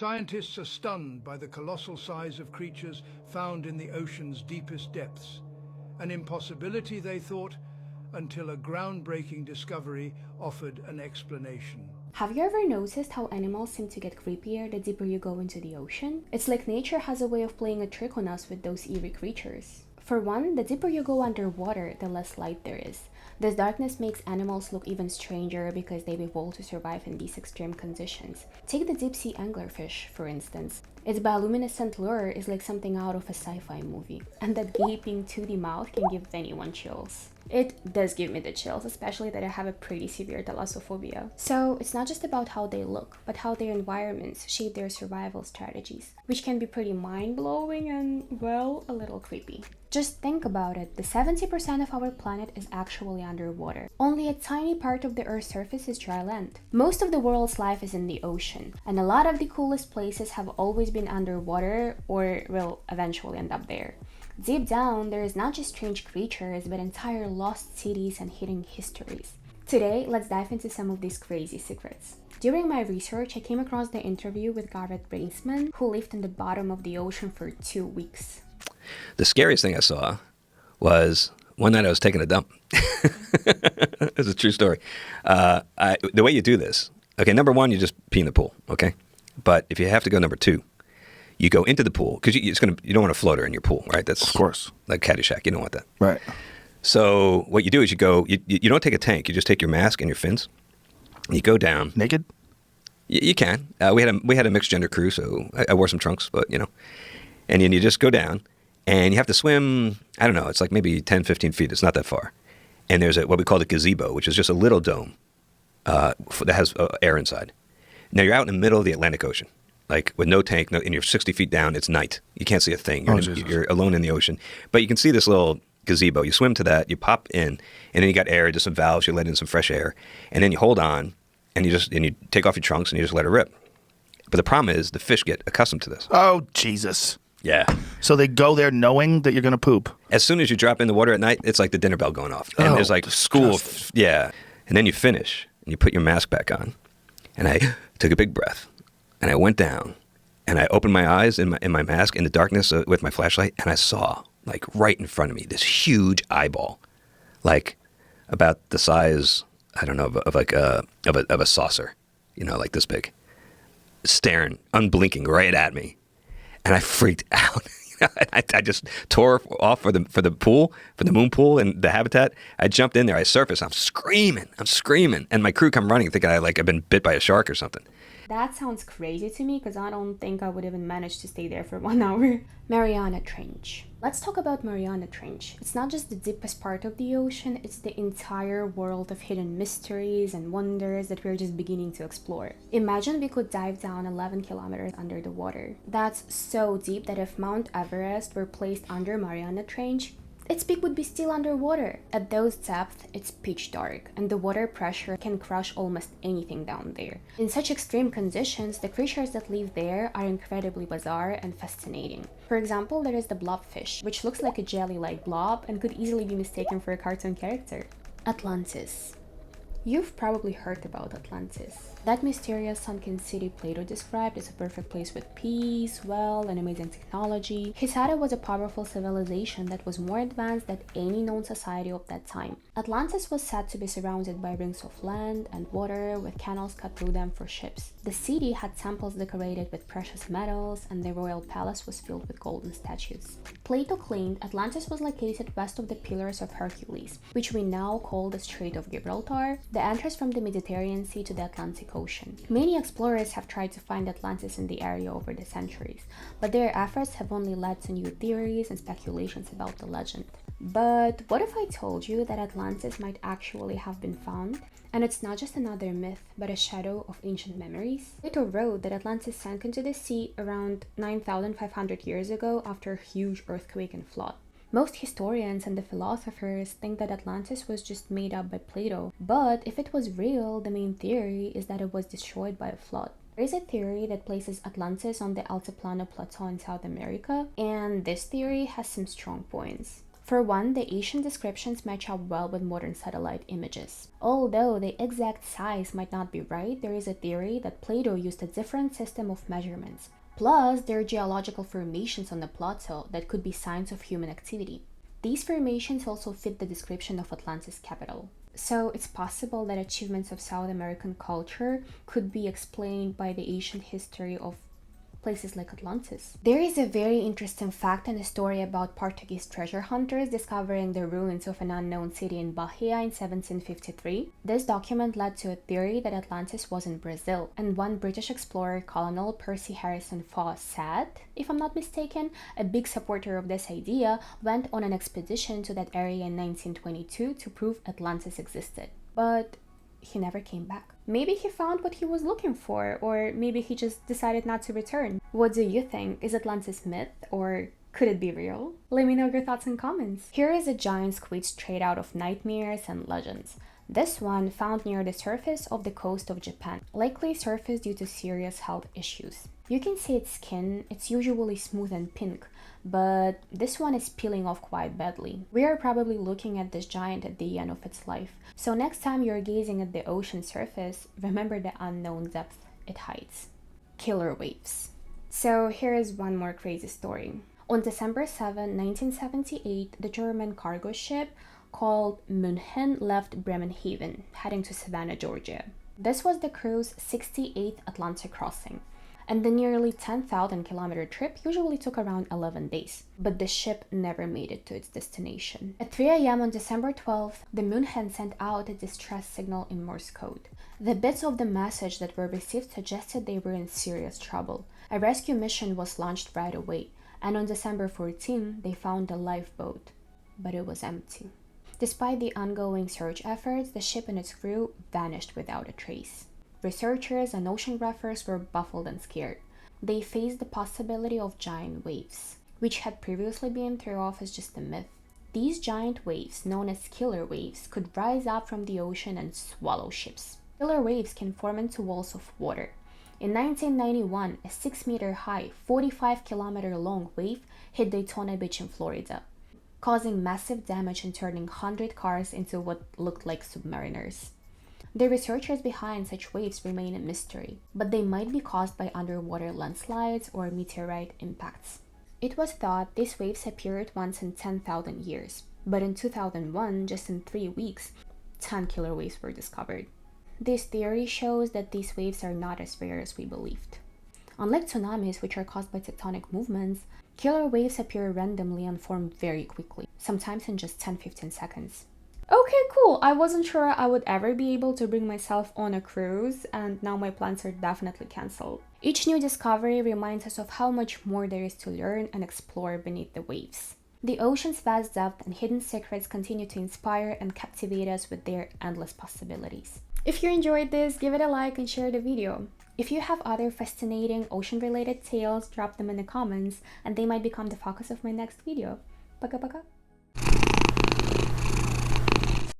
Scientists are stunned by the colossal size of creatures found in the ocean's deepest depths, an impossibility, they thought, until a groundbreaking discovery offered an explanation. Have you ever noticed how animals seem to get creepier the deeper you go into the ocean? It's like nature has a way of playing a trick on us with those eerie creatures. For one, the deeper you go underwater, the less light there is. This darkness makes animals look even stranger because they've evolved to survive in these extreme conditions. Take the deep-sea anglerfish, for instance. Its bioluminescent lure is like something out of a sci-fi movie, and that gaping 2D mouth can give anyone chills. It does give me the chills, especially that I have a pretty severe thalassophobia. So it's not just about how they look, but how their environments shape their survival strategies, which can be pretty mind-blowing and, well, a little creepy. Just think about it, the 70% of our planet is actually underwater. Only a tiny part of the Earth's surface is dry land. Most of the world's life is in the ocean, and a lot of the coolest places have always been underwater or will eventually end up there. Deep down, there is not just strange creatures, but entire lost cities and hidden histories. Today, let's dive into some of these crazy secrets. During my research, I came across the interview with Garrett Braisman, who lived in the bottom of the ocean for 2 weeks. The scariest thing I saw was one night I was taking a dump. It's a true story. The way you do this, okay, number one, you just pee in the pool, okay? But if you have to go number two, you go into the pool because you don't want a floater in your pool, right? That's of course like Caddyshack. You don't want that, right? So what you do is you don't take a tank. You just take your mask and your fins. And you go down naked. You can. We had a mixed gender crew, so I wore some trunks, but and then you just go down and you have to swim. I don't know. It's like maybe 10, 15 feet. It's not that far. And there's what we call a gazebo, which is just a little dome that has air inside. Now you're out in the middle of the Atlantic Ocean. Like with no tank, and you're 60 feet down, it's night. You can't see a thing. You're alone in the ocean. But you can see this little gazebo. You swim to that, you pop in, and then you got air, just some valves, you let in some fresh air, and then you hold on, and you take off your trunks, and you just let it rip. But the problem is the fish get accustomed to this. Oh, Jesus. Yeah. So they go there knowing that you're going to poop? As soon as you drop in the water at night, it's like the dinner bell going off. And there's like school. Yeah. And then you finish, and you put your mask back on. And I took a big breath. And I went down, and I opened my eyes in my mask in the darkness with my flashlight, and I saw, like right in front of me, this huge eyeball, like about the size, I don't know, of a saucer, like this big, staring, unblinking right at me, and I freaked out. I just tore off for the pool, for the moon pool and the habitat. I jumped in there, I surfaced, I'm screaming, and my crew come running thinking I've been bit by a shark or something. That sounds crazy to me because I don't think I would even manage to stay there for 1 hour. Mariana Trench. Let's talk about Mariana Trench. It's not just the deepest part of the ocean, it's the entire world of hidden mysteries and wonders that we're just beginning to explore. Imagine we could dive down 11 kilometers under the water. That's so deep that if Mount Everest were placed under Mariana Trench, its peak would be still underwater. At those depths, it's pitch dark, and the water pressure can crush almost anything down there. In such extreme conditions, the creatures that live there are incredibly bizarre and fascinating. For example, there is the blobfish, which looks like a jelly-like blob and could easily be mistaken for a cartoon character. Atlantis. You've probably heard about Atlantis. That mysterious sunken city Plato described as a perfect place with peace, wealth, and amazing technology. He said it was a powerful civilization that was more advanced than any known society of that time. Atlantis was said to be surrounded by rings of land and water with canals cut through them for ships. The city had temples decorated with precious metals, and the royal palace was filled with golden statues. Plato claimed Atlantis was located west of the Pillars of Hercules, which we now call the Strait of Gibraltar, the entrance from the Mediterranean Sea to the Atlantic Ocean. Many explorers have tried to find Atlantis in the area over the centuries, but their efforts have only led to new theories and speculations about the legend. But what if I told you that Atlantis might actually have been found? And it's not just another myth, but a shadow of ancient memories? Plato wrote that Atlantis sank into the sea around 9,500 years ago after a huge earthquake and flood. Most historians and the philosophers think that Atlantis was just made up by Plato, but if it was real, the main theory is that it was destroyed by a flood. There is a theory that places Atlantis on the Altiplano Plateau in South America, and this theory has some strong points. For one, the ancient descriptions match up well with modern satellite images. Although the exact size might not be right, there is a theory that Plato used a different system of measurements. Plus, there are geological formations on the plateau that could be signs of human activity. These formations also fit the description of Atlantis' capital. So it's possible that achievements of South American culture could be explained by the ancient history of places like Atlantis. There is a very interesting fact and a story about Portuguese treasure hunters discovering the ruins of an unknown city in Bahia in 1753. This document led to a theory that Atlantis was in Brazil, and one British explorer, Colonel Percy Harrison Fawcett, if I'm not mistaken, a big supporter of this idea, went on an expedition to that area in 1922 to prove Atlantis existed. But he never came back. Maybe he found what he was looking for, or maybe he just decided not to return. What do you think? Is Atlantis myth, or could it be real? Let me know your thoughts and comments. Here is a giant squid straight out of nightmares and legends. This one found near the surface of the coast of Japan, likely surfaced due to serious health issues. You can see its skin, it's usually smooth and pink, but this one is peeling off quite badly. We are probably looking at this giant at the end of its life. So next time you're gazing at the ocean surface, remember the unknown depth it hides. Killer waves. So here is one more crazy story. On December 7, 1978, the German cargo ship called München left Bremenhaven, heading to Savannah, Georgia. This was the crew's 68th Atlantic crossing, and the nearly 10,000-kilometer trip usually took around 11 days, but the ship never made it to its destination. At 3 a.m. on December 12th, the München sent out a distress signal in Morse code. The bits of the message that were received suggested they were in serious trouble. A rescue mission was launched right away, and on December 14, they found a lifeboat, but it was empty. Despite the ongoing search efforts, the ship and its crew vanished without a trace. Researchers and oceanographers were baffled and scared. They faced the possibility of giant waves, which had previously been thrown off as just a myth. These giant waves, known as killer waves, could rise up from the ocean and swallow ships. Killer waves can form into walls of water. In 1991, a 6-meter-high, 45-kilometer-long wave hit Daytona Beach in Florida, causing massive damage and turning 100 cars into what looked like submariners. The researchers behind such waves remain a mystery, but they might be caused by underwater landslides or meteorite impacts. It was thought these waves appeared once in 10,000 years, but in 2001, just in 3 weeks, 10 killer waves were discovered. This theory shows that these waves are not as rare as we believed. Unlike tsunamis, which are caused by tectonic movements, killer waves appear randomly and form very quickly, sometimes in just 10-15 seconds. Okay, cool. I wasn't sure I would ever be able to bring myself on a cruise, and now my plans are definitely cancelled. Each new discovery reminds us of how much more there is to learn and explore beneath the waves. The ocean's vast depth and hidden secrets continue to inspire and captivate us with their endless possibilities. If you enjoyed this, give it a like and share the video. If you have other fascinating ocean-related tales, drop them in the comments and they might become the focus of my next video. Пока-пока!